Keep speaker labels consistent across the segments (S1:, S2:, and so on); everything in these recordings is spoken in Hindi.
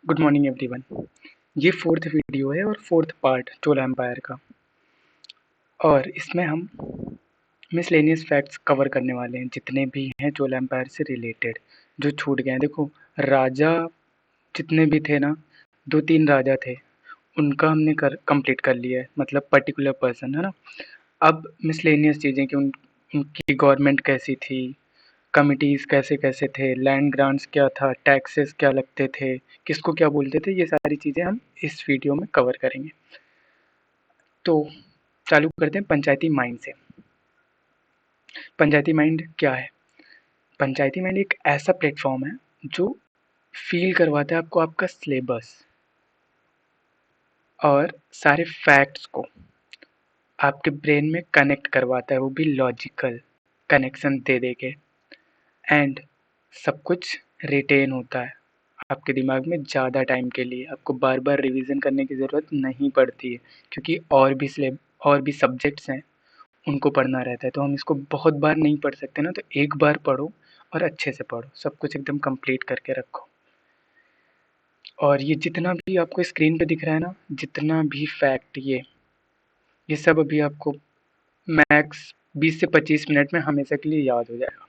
S1: Good morning everyone. ये फोर्थ वीडियो है और फोर्थ पार्ट चोला एम्पायर का। और इसमें हम मिसलेनियस फैक्ट्स कवर करने वाले हैं जितने भी हैं चोला एम्पायर से रिलेटेड, जो छूट गए हैं। देखो, राजा जितने भी थे ना, 2-3 राजा थे, उनका हमने कंप्लीट कर लिया है, मतलब पर्टिकुलर पर्सन, है ना। अब मिसलेनियस चीज़ें कि उनकी गवर्नमेंट कैसी थी, कमिटीज़ कैसे कैसे थे, लैंड ग्रांट्स क्या था, टैक्सेस क्या लगते थे, किसको क्या बोलते थे, ये सारी चीज़ें हम इस वीडियो में कवर करेंगे। तो चालू करते हैं पंचायती माइंड से। पंचायती माइंड क्या है? पंचायती माइंड एक ऐसा प्लेटफॉर्म है जो फील करवाता है आपको आपका सिलेबस और सारे फैक्ट्स को आपके ब्रेन में कनेक्ट करवाता है, वो भी लॉजिकल कनेक्शन दे दे के। एंड सब कुछ रिटेन होता है आपके दिमाग में ज़्यादा टाइम के लिए। आपको बार बार रिवीजन करने की ज़रूरत नहीं पड़ती है, क्योंकि और भी सब्जेक्ट्स हैं, उनको पढ़ना रहता है। तो हम इसको बहुत बार नहीं पढ़ सकते ना, तो एक बार पढ़ो और अच्छे से पढ़ो, सब कुछ एकदम कंप्लीट करके रखो। और ये जितना भी आपको स्क्रीन पे दिख रहा है ना, जितना भी फैक्ट, ये सब अभी आपको मैक्स 20 से 25 मिनट में हमेशा के लिए याद हो जाएगा।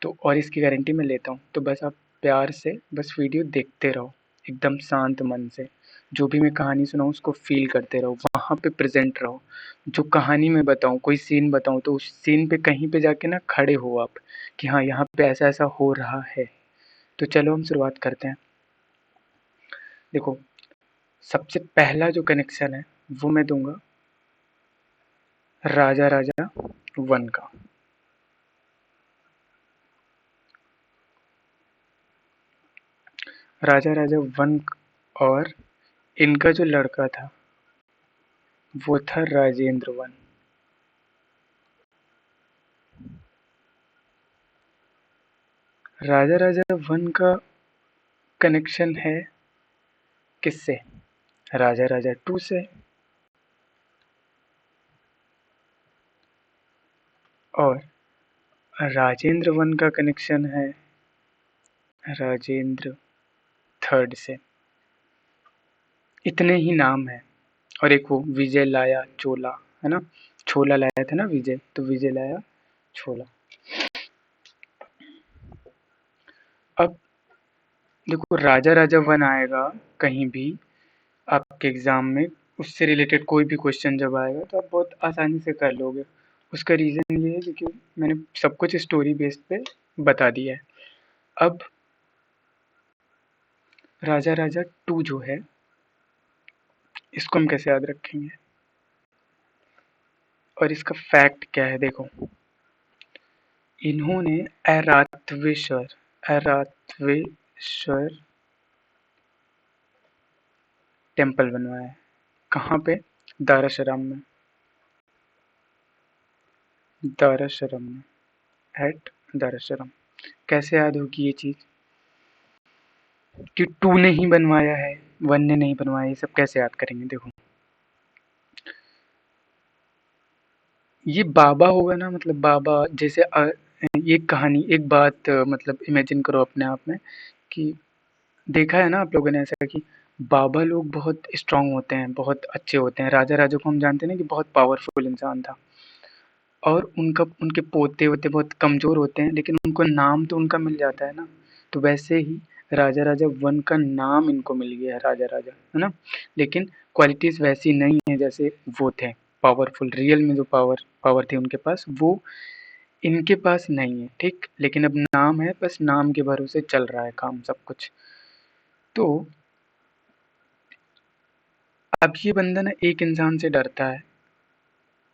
S1: तो और इसकी गारंटी मैं लेता हूँ। तो बस आप प्यार से बस वीडियो देखते रहो, एकदम शांत मन से। जो भी मैं कहानी सुनाऊँ उसको फील करते रहो, वहाँ पे प्रेजेंट रहो। जो कहानी मैं बताऊँ, कोई सीन बताऊँ, तो उस सीन पे कहीं पे जाके ना खड़े हो आप, कि हाँ यहाँ पे ऐसा ऐसा हो रहा है। तो चलो हम शुरुआत करते हैं। देखो, सबसे पहला जो कनेक्शन है वो मैं दूंगा राजा राजा 1 का। राजा राजा 1 और इनका जो लड़का था वो था राजेंद्र 1। राजा राजा 1 का कनेक्शन है किससे? राजा राजा 2 से। और राजेंद्र 1 का कनेक्शन है राजेंद्र 3 से। इतने ही नाम है। और एक वो विजय लाया चोला, है ना, छोला लाया था ना विजय, तो विजय लाया छोला। अब देखो, राजा राजा 1 आएगा कहीं भी आपके एग्जाम में, उससे रिलेटेड कोई भी क्वेश्चन जब आएगा तो आप बहुत आसानी से कर लोगे। उसका रीज़न ये है क्योंकि मैंने सब कुछ स्टोरी बेस्ड पे बता दिया है। अब राजा राजा 2 जो है, इसको हम कैसे याद रखेंगे और इसका फैक्ट क्या है? देखो, इन्होंने ऐरातवेश्वर ऐरातवेश्वर टेम्पल बनवाया है। कहाँ पे? दाराशरम में। दाराशरम में, एट दाराशरम। कैसे याद होगी ये चीज़ कि 2 ने ही बनवाया है, 1 ने नहीं बनवाया? ये सब कैसे याद करेंगे? देखो, ये बाबा होगा ना, मतलब बाबा जैसे ये कहानी, एक बात मतलब इमेजिन करो अपने आप में कि देखा है ना आप लोगों ने ऐसा कि बाबा लोग बहुत स्ट्रांग होते हैं, बहुत अच्छे होते हैं। राजा राजा को हम जानते हैं ना कि बहुत पावरफुल इंसान था, और उनके पोते होते बहुत कमज़ोर होते हैं, लेकिन उनको नाम तो उनका मिल जाता है ना। तो वैसे ही राजा राजा 1 का नाम इनको मिल गया है, राजा राजा, है ना। लेकिन क्वालिटीज़ वैसी नहीं है जैसे वो थे पावरफुल। रियल में जो पावर थी उनके पास, वो इनके पास नहीं है, ठीक। लेकिन अब नाम है, बस नाम के भरोसे चल रहा है काम सब कुछ। तो अब ये बंदा ना एक इंसान से डरता है,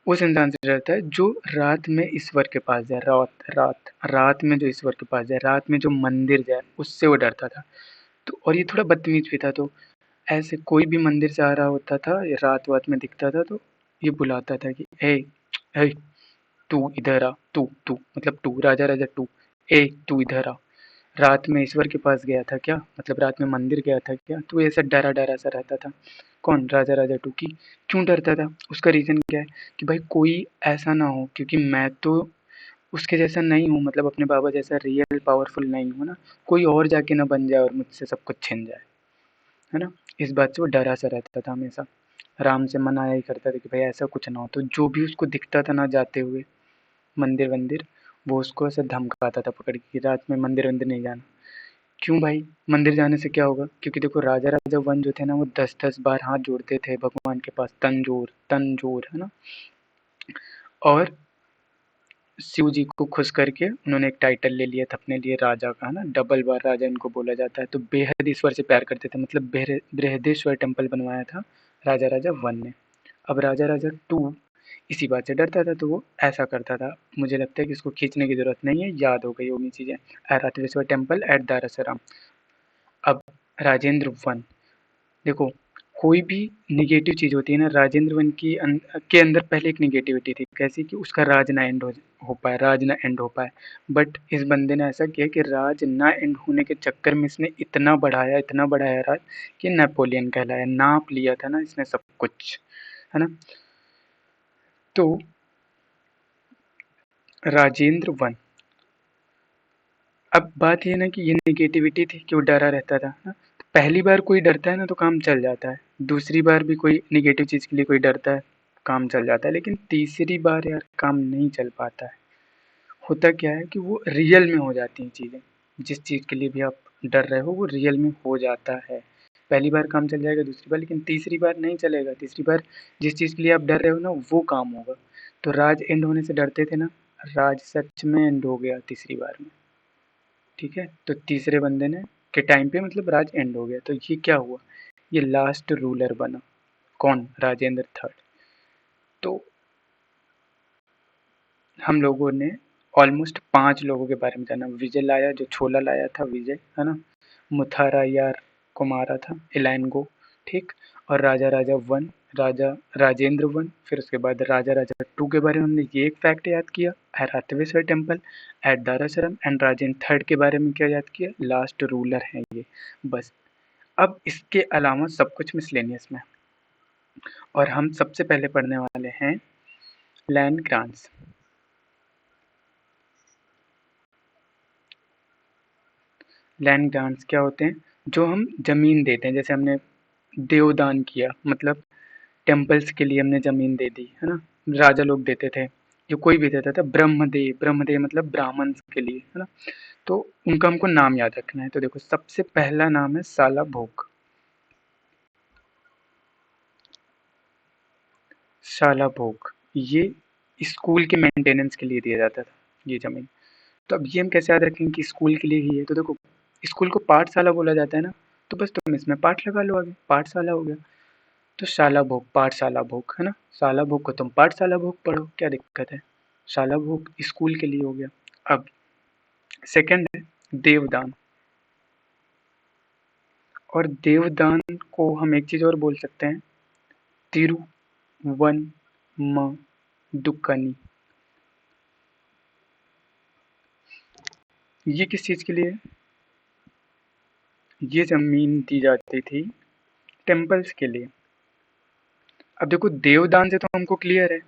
S1: उस इंसान से डरता है जो रात में ईश्वर के पास जाए, रात में जो ईश्वर के पास जाए, रात में जो मंदिर जाए, उससे वो डरता था। तो और ये थोड़ा बदतमीज भी था, तो ऐसे कोई भी मंदिर से आ रहा होता था या रात वात में दिखता था तो ये बुलाता था कि ए ए तू इधर आ, तू मतलब तू राजा राजा टू, ए तू इधर आ। रात में ईश्वर के पास गया था क्या? मतलब रात में मंदिर गया था क्या? तो ऐसा डरा डरा सा रहता था। कौन? राजा राजा टू की। क्यों डरता था? उसका रीज़न क्या है कि भाई कोई ऐसा ना हो, क्योंकि मैं तो उसके जैसा नहीं हूँ, मतलब अपने बाबा जैसा रियल पावरफुल नहीं हूँ ना, कोई और जाके ना बन जाए और मुझसे सब कुछ छिन जाए, है ना। इस बात से वो डरा सा रहता था हमेशा। राम से मनाया ही करता था कि भाई ऐसा कुछ ना हो। तो जो भी उसको दिखता था ना जाते हुए मंदिर वंदिर, वो उसको ऐसे धमकाता था पकड़ के कि रात में मंदिर वंदिर नहीं जाना। क्यों भाई, मंदिर जाने से क्या होगा? क्योंकि देखो राजा राजा वन जो थे ना, वो 10-10 बार हाथ जोड़ते थे भगवान के पास, तन जोड़, है ना। और शिव जी को खुश करके उन्होंने एक टाइटल ले लिया था अपने लिए राजा का, है ना। डबल बार राजा इनको बोला जाता है। तो बेहद ईश्वर से प्यार करते थे, मतलब बृहदेश्वर टेम्पल बनवाया था राजा राजा वन ने। अब राजा राजा टू इसी बात से डरता था, तो वो ऐसा करता था। मुझे लगता है कि इसको खींचने की जरूरत नहीं है, याद हो गई होगी चीज़ें। Airavateshwara temple at Darasuram. अब राजेंद्र वन, देखो कोई भी निगेटिव चीज़ होती है ना, राजेंद्र वन के अंदर पहले एक निगेटिविटी थी, कैसी कि उसका राज ना एंड हो पाए, राज ना एंड हो पाए। बट इस बंदे ने ऐसा किया कि राज ना एंड होने के चक्कर में इसने इतना बढ़ाया राज कि नेपोलियन कहलाया, नाप लिया था ना इसने सब कुछ, है ना। तो राजेंद्र वन, अब बात ये ना कि ये नेगेटिविटी थी कि वो डरा रहता था ना। तो पहली बार कोई डरता है ना तो काम चल जाता है, दूसरी बार भी कोई नेगेटिव चीज़ के लिए कोई डरता है, काम चल जाता है, लेकिन तीसरी बार यार काम नहीं चल पाता है। होता क्या है कि वो रियल में हो जाती हैं चीज़ें, जिस चीज़ के लिए भी आप डर रहे हो वो रियल में हो जाता है। पहली बार काम चल जाएगा, दूसरी बार, लेकिन तीसरी बार नहीं चलेगा। तीसरी बार जिस चीज़ के लिए आप डर रहे हो ना वो काम होगा। तो राज एंड होने से डरते थे ना, राज सच में एंड हो गया तीसरी बार में। ठीक है, तो तीसरे बंदे ने के टाइम पे मतलब राज एंड हो गया। तो ये क्या हुआ, ये लास्ट रूलर बना। कौन? राजेंद्र थर्ड। तो हम लोगों ने ऑलमोस्ट 5 लोगों के बारे में जाना। विजय लाया, जो छोला लाया था विजय, है ना। मुथारा यार को मारा था, इलाइनगो, ठीक। और राजा राजा वन, राजा राजेंद्र वन, फिर उसके बाद राजा राजा टू के बारे में हमने ये एक फैक्ट याद किया, Airavateshwara temple at Darasuram, and Rajendra third के बारे में क्या याद किया, लास्ट रूलर हैं ये, बस। अब इसके अलावा सब कुछ मिसलेनियस में, और हम सबसे पहले पढ़ने वाले हैं लैंड ग्रांट्स। लैंड ग्रांट्स क्या होते हैं? जो हम ज़मीन देते हैं, जैसे हमने देवदान किया, मतलब टेम्पल्स के लिए हमने ज़मीन दे दी, है ना। राजा लोग देते थे, जो कोई भी देता था। ब्रह्मदेव मतलब ब्राह्मण के लिए, है ना। तो उनका हमको नाम याद रखना है। तो देखो सबसे पहला नाम है सालाभोग। सालाभोग, ये स्कूल के मेंटेनेंस के लिए दिया जाता था ये ज़मीन। तो अब ये हम कैसे याद रखेंगे कि स्कूल के लिए ही है? तो देखो स्कूल को पाठशाला बोला जाता है ना, तो बस तुम इसमें पाठ लगा लो, आगे पाठशाला हो गया। तो शाला भोग, पाठशाला भोग, है ना। शाला भोग को तुम पाठशाला भोग पढ़ो, क्या दिक्कत है। शाला भोग स्कूल के लिए हो गया। अब सेकंड है देवदान। और देवदान को हम एक चीज़ और बोल सकते हैं, तिरुवनमदुकनी। ये किस चीज़ के लिए? ये ज़मीन दी जाती थी टेम्पल्स के लिए। अब देखो देवदान से तो हमको क्लियर है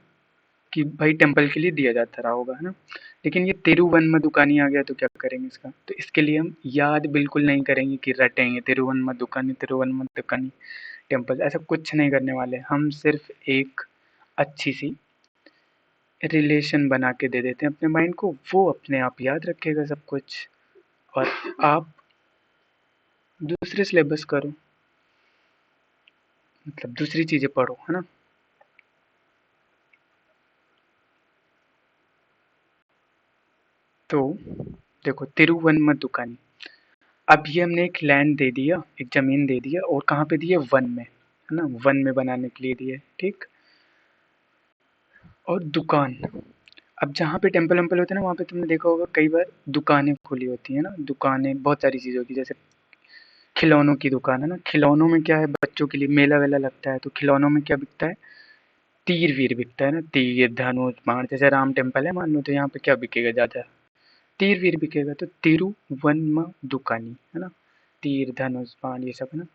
S1: कि भाई टेम्पल के लिए दिया जाता रहा होगा, है ना। लेकिन ये तिरुवनमदुकानी आ गया तो क्या करेंगे इसका? तो इसके लिए हम याद बिल्कुल नहीं करेंगे कि रटेंगे तिरुवनमदुकानी टेम्पल, ऐसा कुछ नहीं करने वाले। हम सिर्फ एक अच्छी सी रिलेशन बना के दे देते हैं अपने माइंड को, वो अपने आप याद रखेगा सब कुछ। और आप दूसरे सिलेबस करो, मतलब दूसरी चीज़ें पढ़ो, है ना। तो देखो तिरुवनमदुकानी, अब ये हमने एक लैंड दे दिया, एक ज़मीन दे दिया, और कहाँ पे दिया? वन में, है ना, वन में बनाने के लिए दिया, ठीक। और दुकान, अब जहाँ पे टेम्पल वेम्पल होते हैं ना, वहाँ पे तुमने देखा होगा कई बार दुकानें खुली होती हैं ना, दुकानें बहुत सारी चीज़ों की, जैसे खिलौनों की दुकान, है ना। खिलौनों में क्या है, बच्चों के लिए मेला वेला लगता है, तो खिलौनों में क्या बिकता है? तीर वीर बिकता है ना, तीर धनुष बाण। जैसे राम टेम्पल है मान लो, तो यहाँ पे क्या बिकेगा ज़्यादा? तीर वीर बिकेगा। तो तिरुवनमदुकानी, है ना, तीर धनुष बाण ये सब, है ना।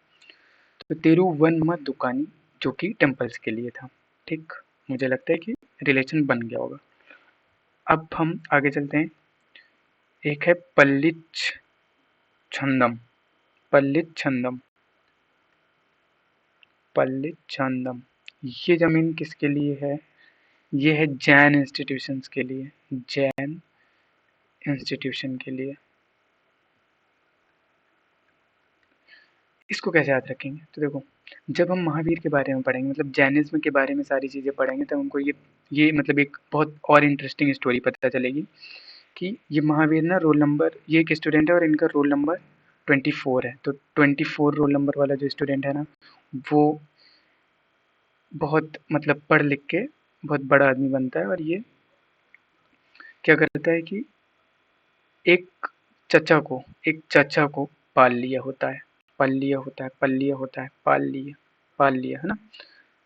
S1: तो तिरुवनमदुकानी जो कि टेम्पल्स के लिए था, ठीक। मुझे लगता है कि रिलेशन बन गया होगा। अब हम आगे चलते हैं। एक है पल्लिच छंदम। पल्लिच छंदम। पल्लिच छंदम। ये जमीन किसके लिए है? ये है जैन इंस्टीट्यूशंस के लिए। जैन इंस्टीट्यूशन के लिए। इसको कैसे याद रखेंगे? तो देखो, जब हम महावीर के बारे में पढ़ेंगे, मतलब जैनिज्म के बारे में सारी चीज़ें पढ़ेंगे, तब हमको ये मतलब एक बहुत और इंटरेस्टिंग स्टोरी पता चलेगी कि ये महावीर ना रोल नंबर, ये एक स्टूडेंट है और इनका रोल नंबर 24 है। तो 24 रोल नंबर वाला जो स्टूडेंट है ना, वो बहुत मतलब पढ़ लिख के बहुत बड़ा आदमी बनता है। और ये क्या करता है कि एक एक चचा को पाल लिया होता है। पाल लिया होता है, पाल लिया होता है, पाल लिया है ना।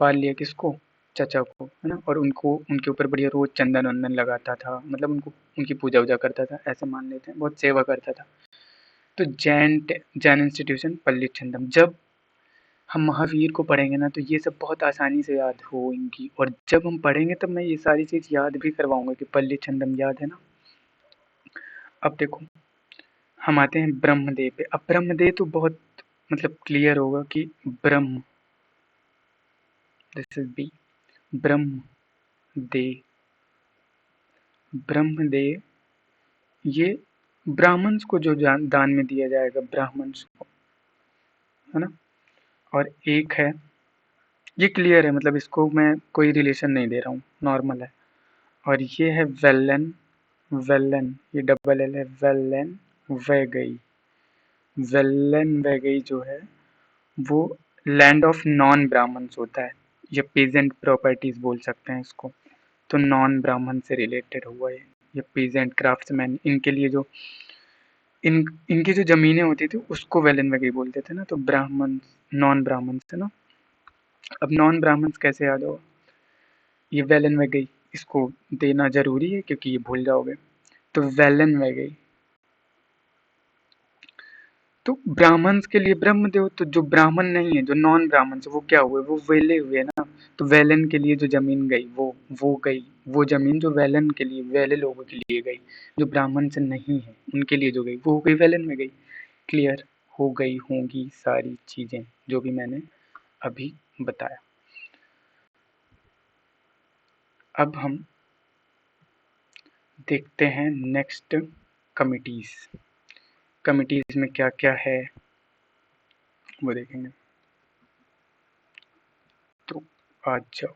S1: पाल लिया किसको? चचा को, है ना। और उनको उनके ऊपर बढ़िया रोज चंदन वंदन लगाता था, मतलब उनको उनकी पूजा वूजा करता था, ऐसे मान लेते हैं, बहुत सेवा करता था। तो जैन इंस्टीट्यूशन पल्लित छंदम, जब हम महावीर को पढ़ेंगे ना, तो ये सब बहुत आसानी से याद होंगी। और जब हम पढ़ेंगे तब मैं ये सारी चीज याद भी करवाऊंगा कि पल्लित छंदम याद है ना। अब देखो, हम आते हैं ब्रह्मदेव पे। अब ब्रह्मदेव तो बहुत मतलब क्लियर होगा कि Brahma, this is B, Brahmadev. Brahmadev ये ब्राह्मण्स को जो दान में दिया जाएगा, ब्राह्मण्स को, है ना। और एक है, ये क्लियर है, मतलब इसको मैं कोई रिलेशन नहीं दे रहा हूँ, नॉर्मल है। और ये है वेलन। वेलन, ये डबल एल है, वेलन वैगई। वेलन वैगई जो है वो लैंड ऑफ नॉन ब्राह्मण्स होता है, ये पीजेंट प्रॉपर्टीज बोल सकते हैं इसको। तो नॉन ब्राह्मण से रिलेटेड हुआ ये पीजेंट क्राफ्ट्समैन, इनके लिए जो इनकी जो जमीनें होती थी उसको वेलन वगैरह बोलते थे ना। तो ब्राह्मण, नॉन ब्राह्मण से ना। अब नॉन ब्राह्मण कैसे याद होगा? ये वेलन वगैरह, इसको देना जरूरी है क्योंकि ये भूल जाओगे। तो वेलन वगैरह, तो ब्राह्मण्स के लिए ब्रह्मदेव, तो जो ब्राह्मण नहीं है, जो नॉन ब्राह्मण है, वो क्या हुए? वो वेले हुए ना। तो वेलन के लिए जो जमीन गई वो गई, वो जमीन जो वेलन के लिए, वेले लोगों के लिए गई, जो ब्राह्मण से नहीं है उनके लिए जो गई, वो हो गई वेलन में गई। क्लियर हो गई होंगी सारी चीजें जो भी मैंने अभी बताया। अब हम देखते हैं नेक्स्ट, कमिटीज। कमिटीज में क्या क्या है वो देखेंगे। तो आज जाओ,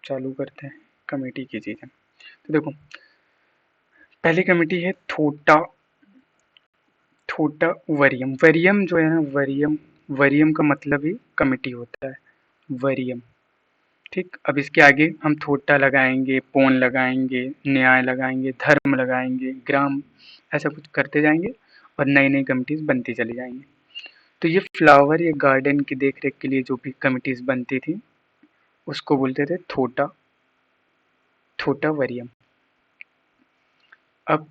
S1: चालू करते हैं कमेटी की चीजें। तो देखो, पहली कमेटी है थोटा, थोटा वरियम। वरियम जो है ना, वरियम, वरियम का मतलब ही कमेटी होता है, वरियम। ठीक, अब इसके आगे हम थोटा लगाएंगे, पौन लगाएंगे, न्याय लगाएंगे, धर्म लगाएंगे, ग्राम, ऐसा कुछ करते जाएंगे और नई नई कमिटीज बनती चली जाएंगी। तो ये फ्लावर या गार्डन की देख रेख के लिए जो भी कमिटीज बनती थी उसको बोलते थे थोटा, थोटा वरियम। अब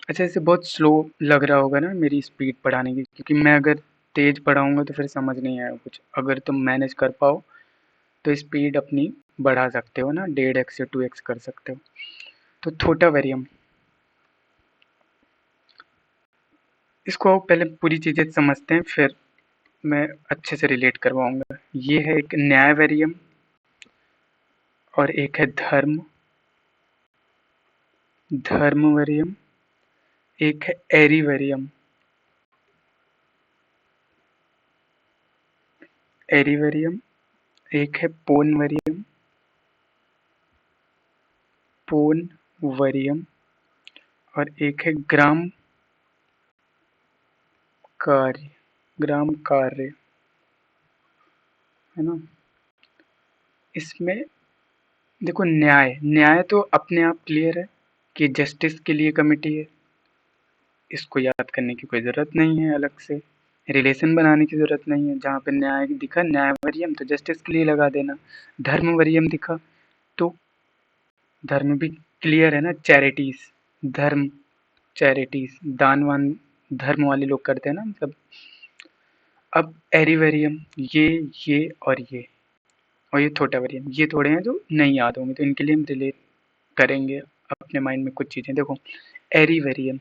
S1: अच्छा, इसे बहुत स्लो लग रहा होगा ना मेरी स्पीड पढ़ाने की, क्योंकि मैं अगर तेज पढ़ाऊंगा तो फिर समझ नहीं आएगा कुछ। अगर तुम मैनेज कर पाओ तो स्पीड अपनी बढ़ा सकते हो ना, 1.5x या 2x कर सकते हो। तो थोटा वेरियम, इसको आओ पहले पूरी चीज़ें समझते हैं, फिर मैं अच्छे से रिलेट करवाऊंगा। ये है एक न्याय वेरियम, और एक है धर्म, धर्म वेरियम, एक है एरी वेरियम, एरी वेरियम, एक है पोन वेरियम, पोन वरियम, और एक है ग्राम कार्य, ग्राम कार्य, है ना। इसमें देखो, न्याय, न्याय तो अपने आप क्लियर है कि जस्टिस के लिए कमेटी है, इसको याद करने की कोई ज़रूरत नहीं है, अलग से रिलेशन बनाने की ज़रूरत नहीं है। जहाँ पे न्याय दिखा, न्याय वरियम, तो जस्टिस के लिए लगा देना। धर्म वरियम दिखा तो धर्म भी क्लियर है ना, चैरिटीज, धर्म, चैरिटीज, दान वान धर्म वाले लोग करते हैं ना, मतलब। अब एरिवेरियम, ये और ये, और ये थोटा वेरियम, ये थोड़े हैं जो नहीं याद होंगे, तो इनके लिए हम रिलेट करेंगे अपने माइंड में कुछ चीज़ें। देखो एरीवेरियम,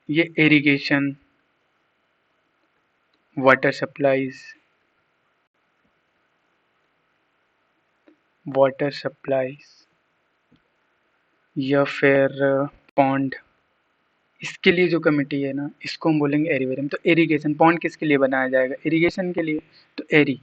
S1: ये इरिगेशन, वाटर सप्लाईज, या फिर पॉन्ड, इसके लिए जो कमेटी है ना, इसको हम बोलेंगे एरीवेरियम। तो इरिगेशन, पॉन्ड किसके लिए बनाया जाएगा? इरिगेशन के लिए। तो एरी,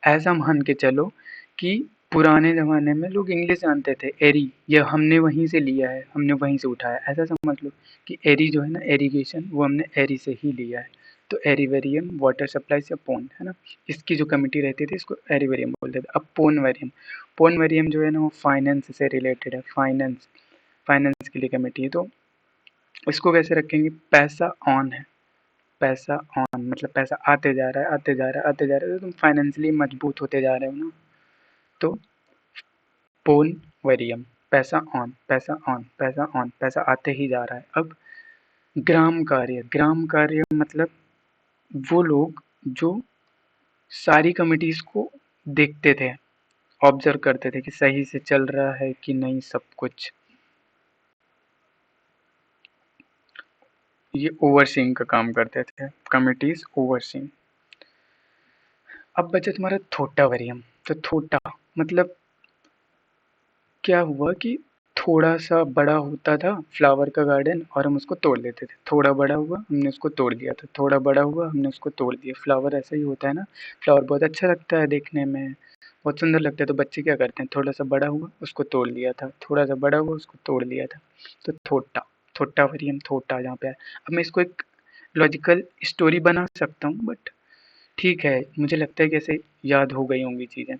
S1: ऐसा मान के चलो कि पुराने ज़माने में लोग इंग्लिश जानते थे, एरी, ये हमने वहीं से लिया है, हमने वहीं से उठाया, ऐसा समझ लो कि एरी जो है ना, इरिगेशन, वो हमने एरी से ही लिया है। तो एरीवेरियम, वाटर सप्लाईज या पॉन्ड, है ना, इसकी जो कमेटी रहती थी इसको एरीवेरियम बोलते थे। अब पोनवेरियम, पोनवेरियम जो है ना वो फाइनेंस से रिलेटेड है, फाइनेंस के लिए कमेटी है। तो इसको कैसे रखेंगे? पैसा ऑन है, पैसा ऑन मतलब पैसा आते जा रहा है, आते जा रहा है, आते जा रहा है, तो तुम फाइनेंशियली मजबूत होते जा रहे हो ना। तो पोन वेरियम, पैसा ऑन, पैसा ऑन, पैसा ऑन, पैसा आते ही जा रहा है। अब ग्राम कार्य, ग्राम कार्य मतलब वो लोग जो सारी कमिटीज को देखते थे, ऑब्जर्व करते थे कि सही से चल रहा है कि नहीं सब कुछ, ये ओवरसीइंग का काम करते थे, कमिटीज ओवरसीइंग। अब बचा तुम्हारा थोटा वेरियम। तो थोटा मतलब क्या हुआ कि थोड़ा सा बड़ा होता था फ्लावर का गार्डन और हम उसको तोड़ लेते थे, थोड़ा बड़ा हुआ हमने उसको तोड़ दिया था, थोड़ा बड़ा हुआ हमने उसको तोड़ दिया। फ्लावर ऐसा ही होता है ना, फ्लावर बहुत अच्छा लगता है देखने में, बहुत सुंदर लगता है, तो बच्चे क्या करते हैं, थोड़ा सा बड़ा हुआ उसको तोड़ लिया था, थोड़ा सा बड़ा हुआ उसको तोड़ लिया था। तो थोटा, थोटा वेरियम, थोटा जहाँ पे है। अब मैं इसको एक लॉजिकल स्टोरी बना सकता हूँ, बट ठीक है, मुझे लगता है कि ऐसे याद हो गई होंगी चीज़ें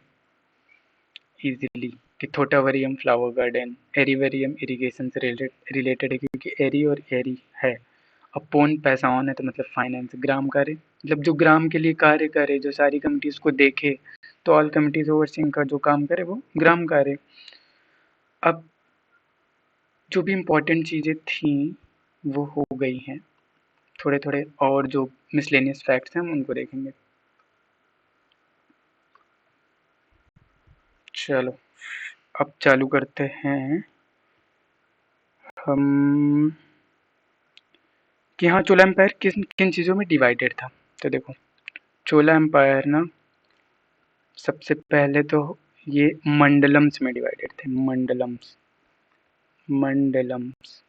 S1: इजीली कि थोटावरियम फ्लावर गार्डन, एरीवेरियम इरिगेशन से रिलेटेड है क्योंकि एरी और एरी है। अब पोन पैसा ऑन है तो मतलब फाइनेंस, ग्राम कार्य मतलब जो ग्राम के लिए कार्य करे, जो सारी कमिटीज को देखे, तो ऑल कमिटीज ओवरसीइंग का जो काम करे वो ग्राम कार्य। अब जो भी इम्पोर्टेंट चीज़ें थी वो हो गई हैं, थोड़े थोड़े और जो मिसलेनियस फैक्ट्स हैं हम उनको देखेंगे। चलो अब चालू करते हैं हम कि हाँ चोला एम्पायर किन किन चीज़ों में डिवाइडेड था। तो देखो चोला एम्पायर ना सबसे पहले तो ये मंडलम्स में डिवाइडेड थे, मंडलम्स, मंडलम्स,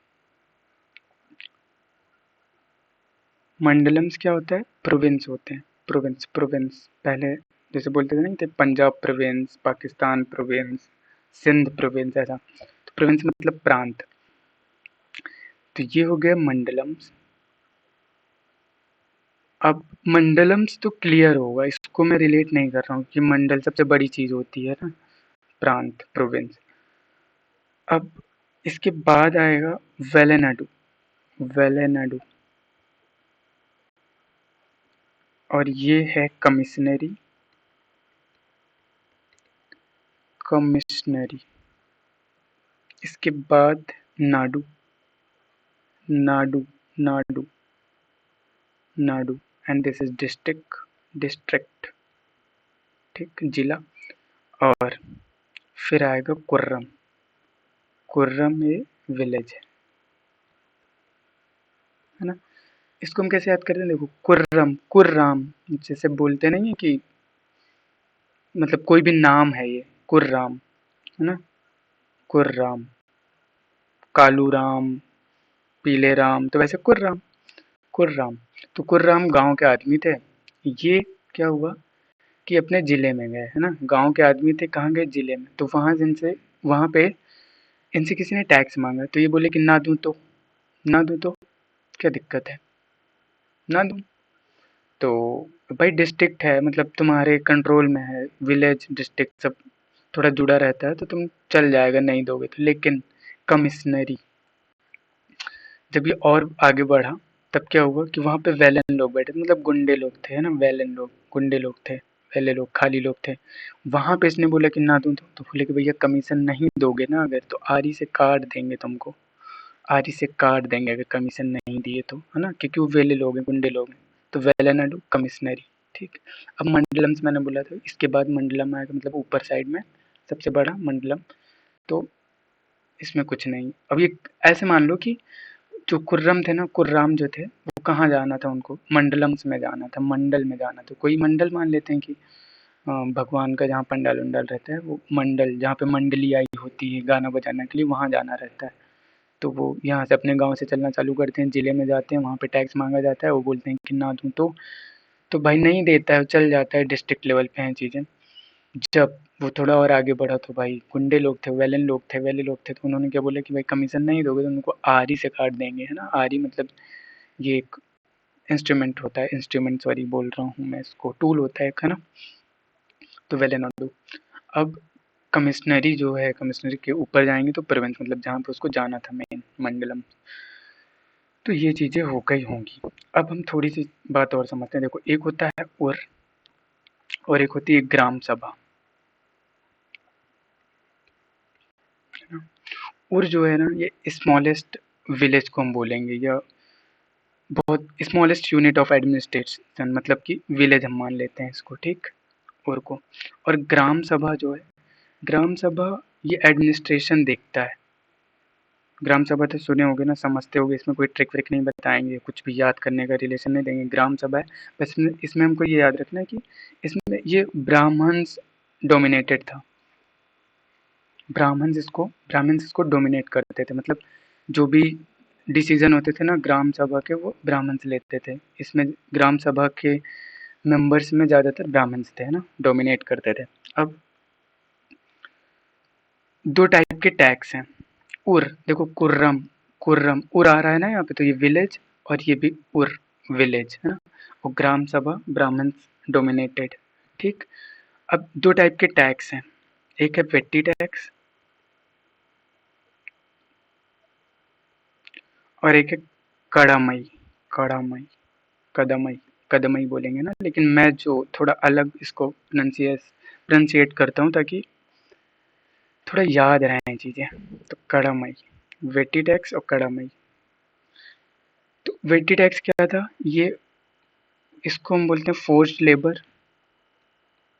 S1: मंडलम्स क्या होता है? प्रोविंस होते हैं, प्रोविंस, प्रोविंस पहले जैसे बोलते थे नहीं थे, Punjab province, Pakistan province, Sindh province, ऐसा। तो प्रोविंस मतलब प्रांत। तो ये हो गया मंडलम्स। अब मंडलम्स तो क्लियर होगा, इसको मैं रिलेट नहीं कर रहा हूँ कि मंडल सबसे बड़ी चीज़ होती है ना, प्रांत, प्रोविंस। अब इसके बाद आएगा वेलेनाडु, वेलेनाडु, और ये है कमिश्नरी, कमिश्नरी। इसके बाद Nadu, Nadu, Nadu, Nadu, and this is district, district, ठीक, जिला। और फिर आएगा कुर्रम, कुर्रम ये विलेज है ना। इसको हम कैसे याद करते हैं? देखो कुर्रम, कुर्राम जैसे बोलते नहीं है कि मतलब कोई भी नाम है ये, कुर्राम, है ना, कुर्राम, कालू राम, पीले राम, तो वैसे कुर्राम, कुर्राम। तो कुर्राम गांव के आदमी थे। ये क्या हुआ कि अपने जिले में गए, है ना, गांव के आदमी थे, कहाँ गए? जिले में। तो वहां से इनसे, वहां पे इनसे किसी ने टैक्स मांगा, तो ये बोले कि ना दूं तो, ना दूं तो क्या दिक्कत है, ना दूं। तो भाई डिस्ट्रिक्ट है मतलब तुम्हारे कंट्रोल में है, विलेज डिस्ट्रिक्ट सब थोड़ा जुड़ा रहता है, तो तुम चल जाएगा नहीं दोगे तो। लेकिन कमिश्नरी, जब ये और आगे बढ़ा तब क्या हुआ कि वहाँ पे वेलन लोग बैठे थे, मतलब गुंडे लोग थे, है ना, वेलन लोग, गुंडे लोग थे, वेले लोग, खाली लोग थे। वहाँ पे इसने बोला कि ना दूं तो बोले कि भैया कमीशन नहीं दोगे ना अगर, तो आरी से काट देंगे तुमको, आरी से काट देंगे अगर कमीशन नहीं दिए तो, है ना, क्योंकि वो वेले लोग हैं, गुंडे लोग हैं। तो वेलेनाडु कमिश्नरी, ठीक। अब मंडलम्स मैंने बोला था, इसके बाद मंडलम आएगा मतलब ऊपर साइड में सबसे बड़ा मंडलम। तो इसमें कुछ नहीं। अब ये ऐसे मान लो कि जो कुर्रम थे ना, कुर्राम जो थे, वो कहाँ जाना था उनको? मंडलम्स में जाना था, मंडल में जाना था। कोई मंडल मान लेते हैं कि भगवान का जहाँ पंडाल वंडाल रहता है, वो मंडल, जहाँ पे मंडली आई होती है गाना बजाने के लिए, वहाँ जाना रहता है। तो वो यहाँ से अपने गाँव से चलना चालू करते हैं, ज़िले में जाते हैं, वहाँ पे टैक्स मांगा जाता है, वो बोलते हैं कि ना दूँ तो भाई नहीं देता है, चल जाता है, डिस्ट्रिक्ट लेवल पे हैं चीज़ें। जब वो थोड़ा और आगे बढ़ा तो भाई गुंडे लोग थे, वैले लोग थे, तो उन्होंने क्या बोला कि भाई कमीशन नहीं दोगे तो उनको आरी से काट देंगे, है ना। आरी मतलब ये एक इंस्ट्रूमेंट होता है, इंस्ट्रूमेंट सॉरी बोल रहा हूँ मैं इसको, टूल होता है एक, है ना। तो वेल एंड ऑल। अब कमिश्नरी जो है, कमिश्नरी के ऊपर जाएंगे तो प्रोविंस, मतलब जहाँ पे उसको जाना था मेन मंडलम। तो ये चीज़ें हो गई होंगी। अब हम थोड़ी सी बात और समझते हैं। देखो, एक होता है उर और एक होती है ग्राम सभा। उर जो है ना, ये स्मॉलेस्ट विलेज को हम बोलेंगे, या बहुत स्मॉलेस्ट यूनिट ऑफ एडमिनिस्ट्रेशन, मतलब कि विलेज हम मान लेते हैं इसको, ठीक। उर को। और ग्राम सभा जो है, ग्राम सभा ये एडमिनिस्ट्रेशन देखता है। ग्राम सभा तो सुने होगे ना, समझते होगे, इसमें कोई ट्रिक व्रिक नहीं बताएंगे, कुछ भी याद करने का रिलेशन नहीं देंगे। ग्राम सभा है, बस इसमें हमको ये याद रखना है कि इसमें ये ब्राह्मण्स डोमिनेटेड था। ब्राह्मण्स इसको डोमिनेट करते थे, मतलब जो भी डिसीजन होते थे ना ग्राम सभा के, वो ब्राह्मण्स लेते थे। इसमें ग्राम सभा के मेंबर्स में ज़्यादातर ब्राह्मण्स थे, है ना, डोमिनेट करते थे। अब दो टाइप के टैक्स हैं। उर, देखो कुर्रम, कुर्रम उर आ रहा है ना यहाँ पे, तो ये विलेज, और ये भी उर विलेज, है ना। और ग्राम सभा ब्राह्मण्स डोमिनेटेड, ठीक। अब दो टाइप के टैक्स हैं, एक है वेट्टी टैक्स और एक है कड़ामई, कड़ामई, कदमई, कदमई बोलेंगे ना, लेकिन मैं जो थोड़ा अलग इसको प्रोनाउंसिएट करता हूँ ताकि थोड़ा याद रहें चीज़ें। तो कड़ामई, वेट्टी टैक्स और कड़ामई। तो वेट्टी टैक्स क्या था? ये इसको हम बोलते हैं फोर्स्ड लेबर,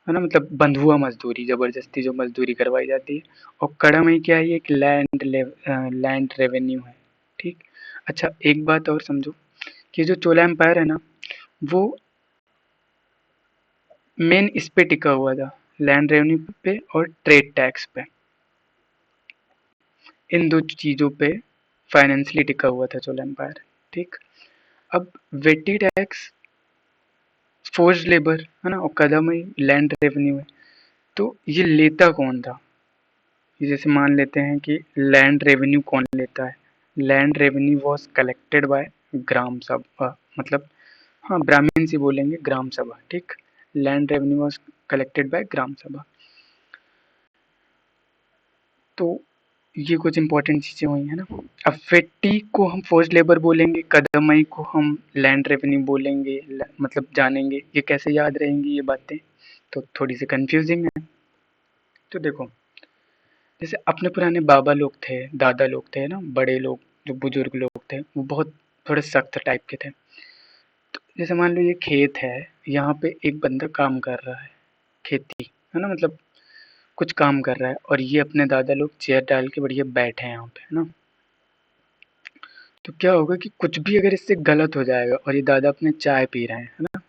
S1: है ना, मतलब बंधुआ मजदूरी, जबरदस्ती जो मजदूरी करवाई जाती है। और कड़ामई क्या है? ये एक लैंड रेवेन्यू है, ठीक। अच्छा, एक बात और समझो कि जो चोला एम्पायर है ना, वो मेन इस पे टिका हुआ था, लैंड रेवेन्यू पे और ट्रेड टैक्स पे। इन दो चीज़ों पे फाइनेंशियली टिका हुआ था चोला एम्पायर, ठीक। अब वेट्टी टैक्स फोर्स्ड लेबर, है ना, और कदमई लैंड रेवेन्यू है। तो ये लेता कौन था? जैसे मान लेते हैं कि लैंड रेवेन्यू कौन लेता है? Land revenue was collected by gram sabha, मतलब हाँ ब्राह्मण ही बोलेंगे, ग्राम सभा, ठीक। Land revenue was collected by gram sabha. तो ये कुछ इंपॉर्टेंट चीज़ें हुई है ना। अब वेट्टी को हम फोर्स्ड लेबर बोलेंगे, कदमई को हम लैंड रेवेन्यू बोलेंगे, मतलब जानेंगे ये कैसे याद रहेंगी ये बातें, तो थोड़ी सी कंफ्यूजिंग है। तो देखो, जैसे अपने पुराने बाबा लोग थे, दादा लोग थे ना, बड़े लोग, जो बुजुर्ग लोग थे, वो बहुत थोड़े सख्त टाइप के थे। तो जैसे मान लो ये खेत है, यहाँ पे एक बंदा काम कर रहा है, खेती, है ना, मतलब कुछ काम कर रहा है, और ये अपने दादा लोग चेयर डाल के बढ़िया बैठे हैं यहाँ पे, है ना। तो क्या होगा कि कुछ भी अगर इससे गलत हो जाएगा, और ये दादा अपने चाय पी रहे हैं, है ना,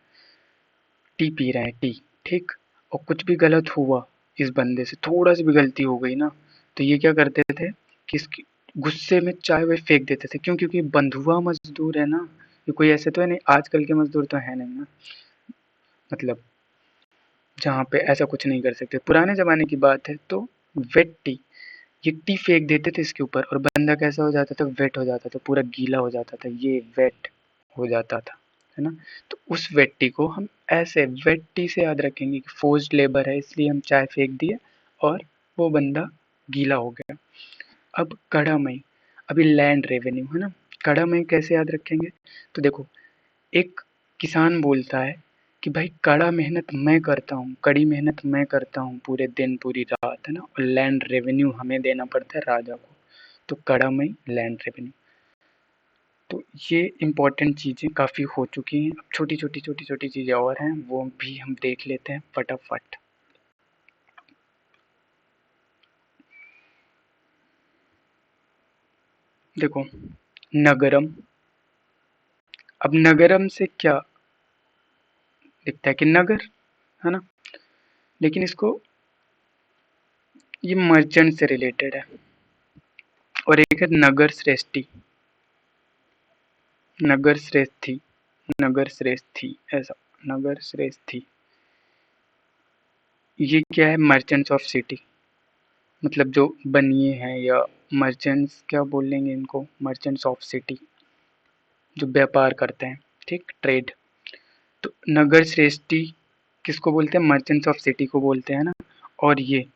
S1: टी पी रहे हैं, टी, ठीक। और कुछ भी गलत हुआ, इस बंदे से थोड़ा सी भी गलती हो गई ना, तो ये क्या करते थे कि इसकी गुस्से में चाय वह फेंक देते थे। क्यों? क्योंकि बंधुआ मजदूर है ना, ये कोई ऐसे तो है नहीं, आजकल के मजदूर तो है नहीं ना, मतलब जहाँ पे ऐसा कुछ नहीं कर सकते। पुराने ज़माने की बात है, तो वेट टी, ये टी फेंक देते थे इसके ऊपर, और बंदा कैसा हो जाता था? वेट हो जाता था, पूरा गीला हो जाता था, ये वेट हो जाता था, है ना। तो उस वेट टी को हम ऐसे वेट टी से याद रखेंगे कि फोर्स्ड लेबर है, इसलिए हम चाय फेंक दिए और वो बंदा गीला हो गया। अब कड़ामई, अभी लैंड रेवेन्यू, है ना। कड़ामई कैसे याद रखेंगे? तो देखो, एक किसान बोलता है कि भाई कड़ा मेहनत मैं करता हूँ, कड़ी मेहनत मैं करता हूँ पूरे दिन पूरी रात, है ना, और लैंड रेवेन्यू हमें देना पड़ता है राजा को, तो कड़ामई लैंड रेवेन्यू। तो ये इम्पोर्टेंट चीज़ें काफ़ी हो चुकी हैं। अब छोटी छोटी चीज़ें और हैं, वो भी हम देख लेते हैं फटाफट। देखो, नगरम, अब नगरम से क्या दिखता है कि नगर, है ना? लेकिन इसको ये मर्चेंट से रिलेटेड है। और एक है नगर श्रेष्ठी, नगर श्रेष्ठी, नगर श्रेष्ठी, ऐसा नगर श्रेष्ठी। ये क्या है? मर्चेंट्स ऑफ सिटी, मतलब जो बनिए हैं या मर्चेंट्स, क्या बोलेंगे इनको, मर्चेंट्स ऑफ सिटी, जो व्यापार करते हैं, ठीक, ट्रेड। तो नगर श्रेष्ठी किसको बोलते हैं? मर्चेंट्स ऑफ सिटी को बोलते हैं ना। और ये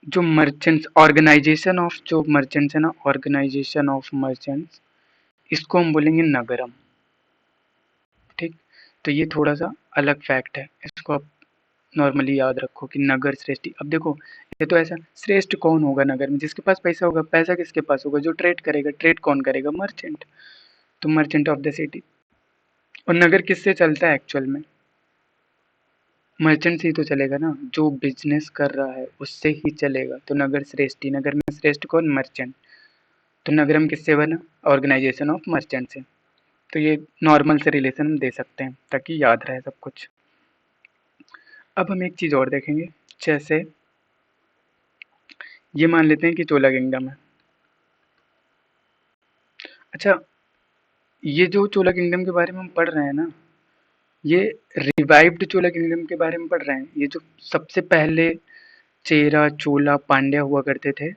S1: जो मर्चेंट्स, ऑर्गेनाइजेशन ऑफ जो मर्चेंट्स है ना, ऑर्गेनाइजेशन ऑफ मर्चेंट्स, इसको हम बोलेंगे नगरम, ठीक। तो ये थोड़ा सा अलग फैक्ट है, इसको आप नॉर्मली याद रखो कि नगर श्रेष्ठी। अब देखो, ये तो ऐसा, श्रेष्ठ कौन होगा नगर में? जिसके पास पैसा होगा। पैसा किसके पास होगा? जो ट्रेड करेगा। ट्रेड कौन करेगा? मर्चेंट। तो मर्चेंट ऑफ द सिटी। और नगर किससे चलता है एक्चुअल में? मर्चेंट से ही तो चलेगा ना, जो बिजनेस कर रहा है उससे ही चलेगा। तो नगर श्रेष्ठी, नगर में श्रेष्ठ कौन? मर्चेंट। तो नगरम किससे बना? ऑर्गेनाइजेशन ऑफ मर्चेंट से। तो ये नॉर्मल से रिलेशन हम दे सकते हैं ताकि याद रहे सब कुछ। अब हम एक चीज़ और देखेंगे, जैसे ये मान लेते हैं कि चोला किंगडम है। अच्छा, ये जो चोला किंगडम के बारे में हम पढ़ रहे हैं ना, ये रिवाइव्ड चोला किंगडम के बारे में पढ़ रहे हैं। ये जो सबसे पहले चेरा, चोला, पांड्या हुआ करते थे,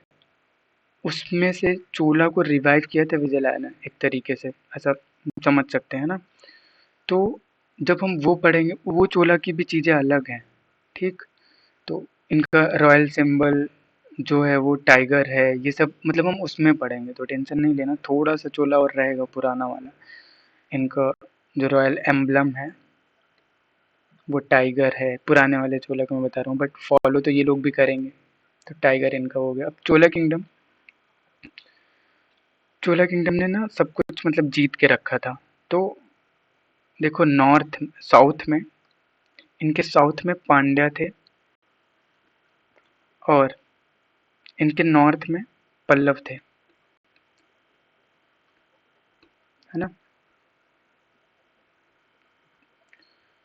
S1: उसमें से चोला को रिवाइव किया था विजयलाल ने, एक तरीके से ऐसा समझ सकते हैं ना। तो जब हम वो पढ़ेंगे, वो चोला की भी चीज़ें अलग हैं, ठीक। तो इनका रॉयल सिंबल जो है वो टाइगर है, ये सब मतलब हम उसमें पढ़ेंगे, तो टेंशन नहीं लेना। थोड़ा सा चोला और रहेगा पुराना वाला। इनका जो रॉयल एम्बलम है वो टाइगर है, पुराने वाले चोला का मैं बता रहा हूँ, बट फॉलो तो ये लोग भी करेंगे। तो टाइगर इनका हो गया। अब चोला किंगडम, चोला किंगडम ने ना सब कुछ मतलब जीत के रखा था। तो देखो, नॉर्थ साउथ में, इनके साउथ में पांड्या थे, और इनके नॉर्थ में पल्लव थे, है ना।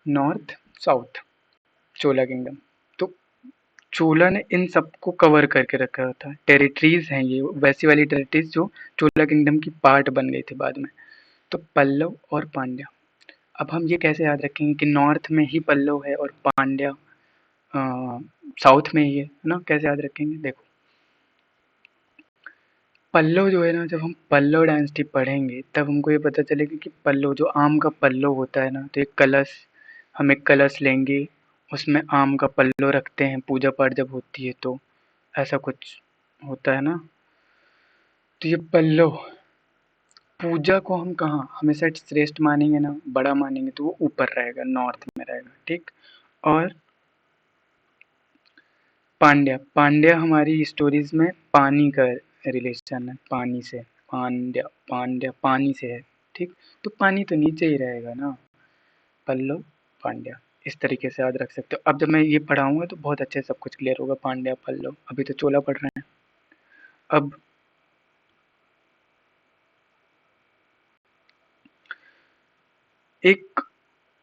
S1: नॉर्थ साउथ चोला किंगडम। तो चोला ने इन सबको कवर करके रखा था। टेरिटरीज हैं ये, वैसी वाली टेरिटरीज जो चोला किंगडम की पार्ट बन गई थी बाद में। तो पल्लव और पांड्या, अब हम ये कैसे याद रखेंगे कि नॉर्थ में ही पल्लव है और पांड्या साउथ में ही है ना? कैसे याद रखेंगे? देखो, पल्लव जो है ना, जब हम पल्लव डायनेस्टी पढ़ेंगे तब हमको ये पता चलेगा कि पल्लव जो आम का पल्लव होता है ना, तो एक कलश, हम एक कलश लेंगे, उसमें आम का पल्लव रखते हैं, पूजा पाठ जब होती है तो ऐसा कुछ होता है ना। तो ये पल्लव, पूजा को हम कहाँ हमेशा श्रेष्ठ मानेंगे ना, बड़ा मानेंगे, तो वो ऊपर रहेगा, नॉर्थ में रहेगा, ठीक। और पांड्या, पांड्या हमारी स्टोरीज में पानी का रिलेशन है, पानी से। पांड्या, पांड्या पानी से है, ठीक। तो पानी तो नीचे ही रहेगा ना। पल्लव, पांड्या, इस तरीके से याद रख सकते हो। अब जब मैं ये पढ़ाऊंगा तो बहुत अच्छे से सब कुछ क्लियर होगा। पांड्या, पल्लव, अभी तो चोला पढ़ रहे हैं। अब एक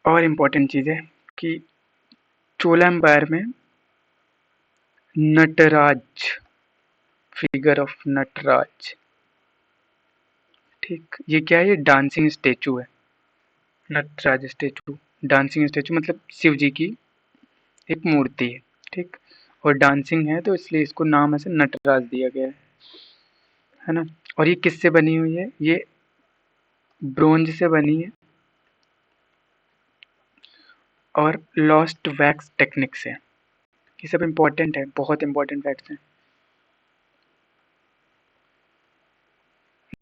S1: और इम्पोर्टेंट चीज़ है कि चोला एम्पायर में नटराज, फिगर ऑफ नटराज, ठीक, ये क्या है? ये डांसिंग स्टेचू है, नटराज स्टेचू। डांसिंग स्टेचू मतलब शिव जी की एक मूर्ति है, ठीक। और डांसिंग है तो इसलिए इसको नाम ऐसे नटराज दिया गया है ना। और ये किससे बनी हुई है? ये ब्रोंज से बनी है और लॉस्ट वैक्स टेक्निक से। ये सब इम्पोर्टेंट है, बहुत इंपॉर्टेंट फैक्ट्स हैं।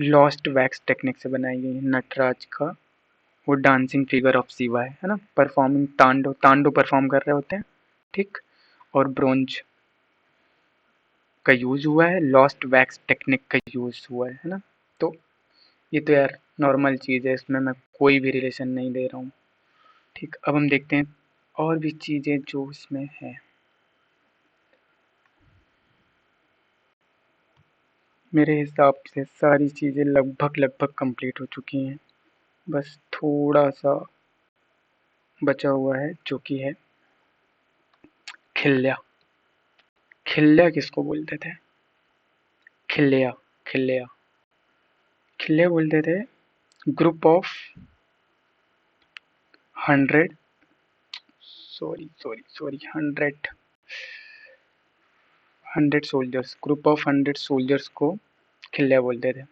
S1: लॉस्ट वैक्स टेक्निक से बनाई गई है नटराज का वो डांसिंग फिगर ऑफ शिवा है ना। परफॉर्मिंग तांडव, तांडव परफॉर्म कर रहे होते हैं, ठीक। और ब्रोंज का यूज हुआ है, लॉस्ट वैक्स टेक्निक का यूज हुआ है ना। तो ये तो यार नॉर्मल चीज़ है, इसमें मैं कोई भी रिलेशन नहीं दे रहा हूँ, ठीक। अब हम देखते हैं और भी चीज़ें जो इसमें है। मेरे हिसाब से सारी चीज़ें लगभग लगभग कंप्लीट हो चुकी हैं, बस थोड़ा सा बचा हुआ है जो कि है खिल्ल्या। खिल्ल्या किसको बोलते थे? खिल्ल्या, खिल्ल्या, खिल्ल्या बोलते थे group of 100, sorry 100 soldiers, group of 100 soldiers को खिल्ल्या बोलते थे।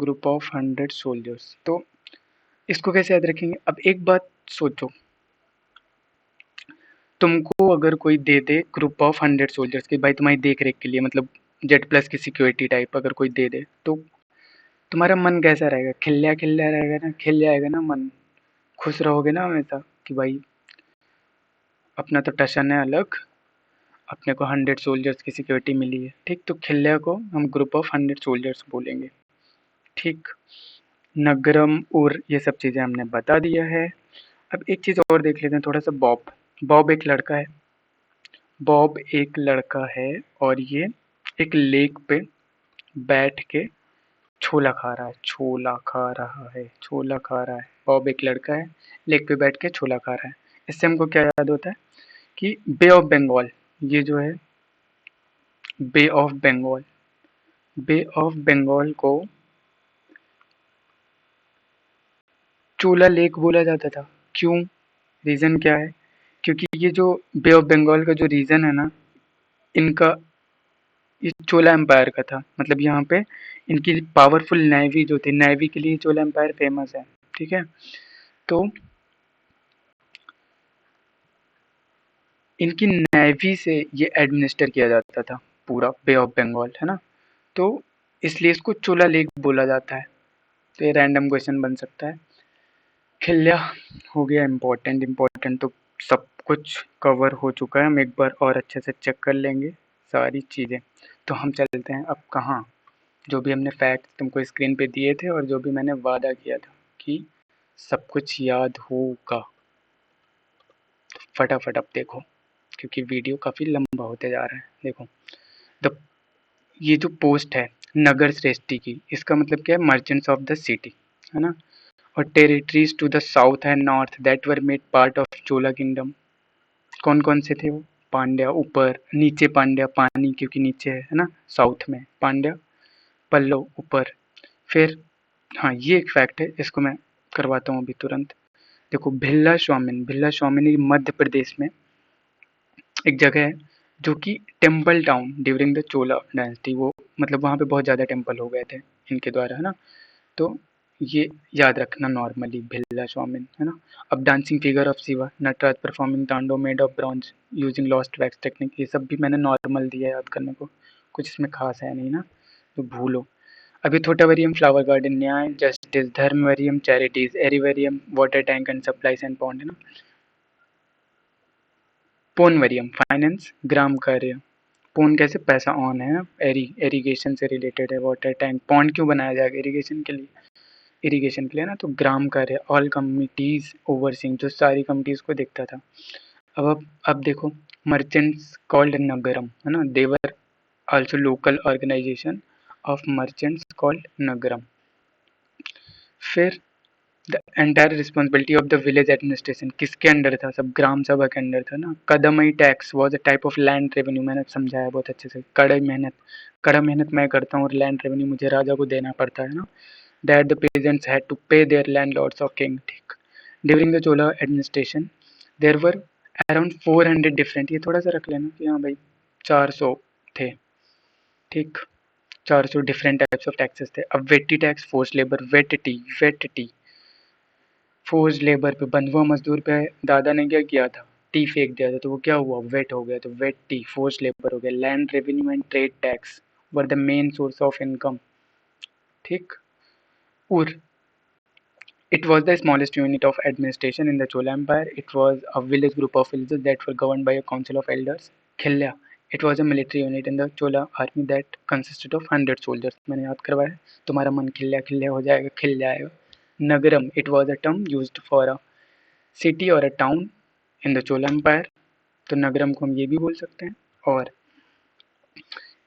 S1: Group of 100 soldiers. तो इसको कैसे याद रखेंगे? अब एक बात सोचो, तुमको अगर कोई दे दे ग्रुप ऑफ 100 सोल्जर्स की, भाई तुम्हारी देख रेख के लिए, मतलब जेड प्लस की सिक्योरिटी टाइप अगर कोई दे दे, तो तुम्हारा मन कैसा रहेगा? खिल्ल्या खिल्ल्या रहेगा ना, खिल जाएगा ना मन, खुश रहोगे ना हमेशा कि भाई अपना तो टशन है अलग, अपने को 100 सोल्जर्स की सिक्योरिटी मिली है। ठीक, तो खिल्ल्या को हम ग्रुप ऑफ 100 सोल्जर्स बोलेंगे। ठीक, नगरम और ये सब चीज़ें हमने बता दिया है। अब एक चीज़ और देख लेते हैं थोड़ा सा। बॉब, बॉब एक लड़का है, बॉब एक लड़का है और ये एक लेक पे बैठ के छोला खा रहा है, छोला खा रहा है, छोला खा रहा है। बॉब एक लड़का है, लेक पे बैठ के छोला खा रहा है। इससे हमको क्या याद होता है कि बे ऑफ बंगाल, ये जो है bay of Bengal, bay of Bengal को चोला लेक बोला जाता था। क्यों? रीज़न क्या है? क्योंकि ये जो बे ऑफ बंगाल का जो रीज़न है ना, इनका ये चोला एम्पायर का था। मतलब यहाँ पे इनकी पावरफुल नेवी जो थी, नेवी के लिए चोला एम्पायर फेमस है। ठीक है, तो इनकी नेवी से ये एडमिनिस्टर किया जाता था पूरा बे ऑफ बंगाल, है ना? तो इसलिए इसको चोला लेक बोला जाता है। तो ये रैंडम क्वेश्चन बन सकता है। खिल्ल्या हो गया इम्पोर्टेंट, इम्पोर्टेंट तो सब कुछ कवर हो चुका है। हम एक बार और अच्छे से चेक कर लेंगे सारी चीज़ें। तो हम चलते हैं अब कहाँ? जो भी हमने फैक्ट तुमको स्क्रीन पे दिए थे और जो भी मैंने वादा किया था कि सब कुछ याद होगा, तो फटाफट अब देखो, क्योंकि वीडियो काफ़ी लंबा होते जा रहा है। देखो, द ये जो पोस्ट है नगर श्रेष्ठी की, इसका मतलब क्या है? मर्चेंट्स ऑफ द सिटी, है ना? और territories to the south and north that were made part of Chola kingdom. कौन कौन से थे वो? पांड्या ऊपर, नीचे पांड्या, पानी क्योंकि नीचे है ना, साउथ में पांड्या, पल्लव ऊपर। फिर हाँ, ये एक फैक्ट है, इसको मैं करवाता हूँ अभी तुरंत। देखो, भिल्ला स्वामिन, भिल्ला स्वामिन ये मध्य प्रदेश में एक जगह है जो कि temple town during the Chola dynasty, वो मतलब वहाँ पे बहुत ज़्यादा टेम्पल हो गए थे इनके द्वारा, है ना? तो ये याद रखना नॉर्मली, भिल्ला स्वामिन, है ना? अब dancing figure of Shiva, Nataraja performing tandava made of bronze using lost wax technique, ये सब भी मैंने नॉर्मल दिया है याद करने को, कुछ इसमें खास है नहीं ना, तो भूलो। अभी Thotavariyam flower garden, nyaya justice, Dharmavariyam charities, Erivariyam water tank and supplies and pond, है ना? पोनवरियम फाइनेंस ग्राम कार्य, पोन कैसे? पैसा ऑन है ना, इरिगेशन से रिलेटेड है। वाटर टैंक, पॉन्ड क्यों बनाया जाएगा? इरिगेशन के लिए, इरिगेशन के लिए ना। तो ग्राम कार्य, ऑल कमिटीज ओवरसीइंग, जो सारी कमिटीज को देखता था। अब देखो, मर्चेंट्स कॉल्ड नगरम, है ना? There also local organisation of merchants called nagaram. फिर the entire responsibility of the village administration किसके अंडर था? सब ग्राम सभा के अंडर था ना। Kadamai tax was a type of land revenue, मैंने समझाया बहुत अच्छे से। कड़ाई मेहनत, कड़ा मेहनत मैं करता हूँ और लैंड रेवेन्यू मुझे राजा को देना पड़ता है ना। That the peasants had to pay their landlords or king। ठीक, during the Chola administration there were around 400 different, ये थोड़ा सा रख लेना कि हाँ भाई 400 थे। ठीक, 400 डिफरेंट टाइप्स ऑफ टैक्सेस थे। अब vetti tax, force labour, vetti, force labour पे, बंधुआ मजदूर पे दादा ने क्या किया था? टी फेंक दिया था, तो वो क्या हुआ? वेट हो गया, तो वेट टी फोर्स लेबर हो गया। Land revenue and trade tax were the main source of income. ठीक, और it was the smallest unit of administration in the Chola Empire. It was a village group of villages that were governed by a council of elders. Khilya, it was a military unit in the Chola army that consisted of 100 soldiers. मैंने याद करवाया, तुम्हारा मन खिल्ल्या खिल्ल्या हो जाएगा, खिल जाएगा। Nagaram, it was a term used for a city or a town in the Chola Empire. तो नगरम को हम ये भी बोल सकते हैं। और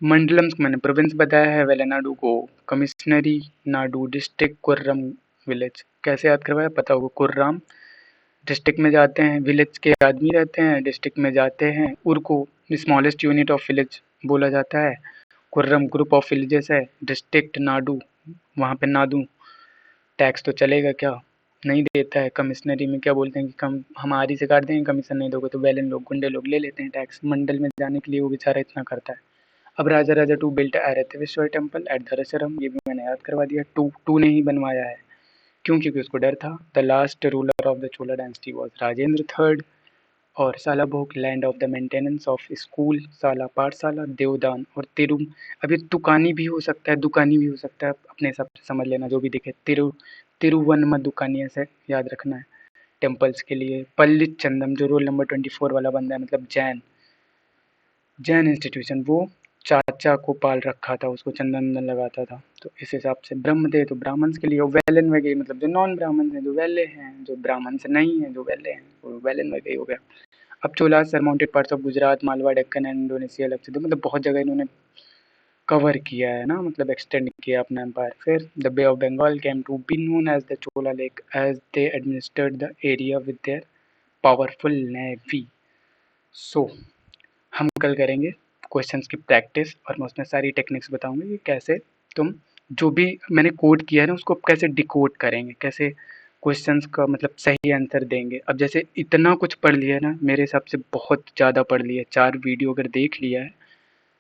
S1: मंडलम मैंने प्रोविंस बताया है, वेलेनाडु को कमिश्नरी नाडु डिस्ट्रिक्ट, कुर्रम विलेज। कैसे याद करवाया पता होगा, कुर्राम डिस्ट्रिक्ट में जाते हैं, विलेज के आदमी रहते हैं, डिस्ट्रिक्ट में जाते हैं, उर को स्मॉलेस्ट यूनिट ऑफ विलेज बोला जाता है, कुर्रम ग्रुप ऑफ विलेजेस है, डिस्ट्रिक्ट नाडु, वहाँ पे नादू टैक्स तो चलेगा क्या, नहीं देता है। कमिश्नरी में क्या बोलते हैं कि कम हम आरी से काट देंगे, कमीशन नहीं दोगे तो बैलन लोग गुंडे लोग ले लेते हैं टैक्स। मंडल में जाने के लिए वो बेचारा इतना करता है। अब राजा राजा टू बिल्ट एरेथेश्वर टेम्पल एट धरसरम, ये भी मैंने याद करवा दिया। टू ने ही बनवाया है, क्यों, क्योंकि उसको डर था। The last ruler of the Chola dynasty was Rajendra third. और Salabhoga land of the maintenance of school, sala pathashala, देवदान और तिरुम। अब ये तुकानी भी हो सकता है, दुकानी भी हो सकता है, अपने हिसाब से समझ लेना जो भी दिखे। तिरुवनमा दुकानी ऐसे याद रखना है टेम्पल्स के लिए। पल्लित चंदम जो रोल नंबर 24 वाला बंदा है, मतलब जैन इंस्टीट्यूशन, वो चाचा को पाल रखा था, उसको चंदन वंदन लगाता था। तो इस हिसाब से ब्रह्मदेव तो ब्राह्मण्स के लिए, वैलन वगैरह मतलब जो नॉन ब्राह्मण हैं, जो वैले हैं, जो ब्राह्मण से नहीं है, जो वैले हैं, वो वैलन वगैरह हो गया। अब Chola surmounted parts of Gujarat, Malwa, Deccan and Indonesia, Lakshadweep, मतलब बहुत जगह इन्होंने कवर किया है ना, मतलब एक्सटेंड किया अपना एम्पायर। फिर the bay of Bengal came to be known as the Chola lake as they administered the area with their powerful navy. So हम कल करेंगे क्वेश्चंस की प्रैक्टिस, और मैं उसमें सारी टेक्निक्स बताऊंगी कि कैसे तुम जो भी मैंने कोड किया है ना उसको कैसे डिकोड करेंगे, कैसे क्वेश्चंस का मतलब सही आंसर देंगे। अब जैसे इतना कुछ पढ़ लिया है ना, मेरे हिसाब से बहुत ज़्यादा पढ़ लिया है, 4 वीडियो अगर देख लिया है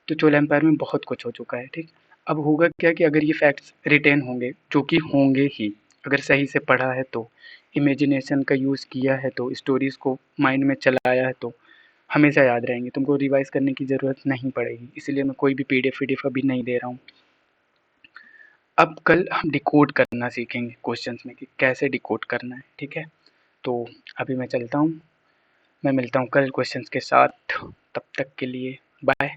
S1: तो चोला एम्पायर में बहुत कुछ हो चुका है, ठीक। अब होगा क्या कि अगर ये फैक्ट्स रिटेन होंगे, जो कि होंगे ही, अगर सही से पढ़ा है तो, इमेजिनेशन का यूज़ किया है तो, स्टोरीज़ को माइंड में चलाया है तो हमेशा याद रहेंगे, तुमको रिवाइज़ करने की ज़रूरत नहीं पड़ेगी। इसलिए मैं कोई भी पीडीएफ वीडीएफ अभी नहीं दे रहा हूँ। अब कल हम डिकोड करना सीखेंगे क्वेश्चंस में कि कैसे डिकोड करना है, ठीक है। तो अभी मैं चलता हूँ, मैं मिलता हूँ कल क्वेश्चंस के साथ, तब तक के लिए बाय।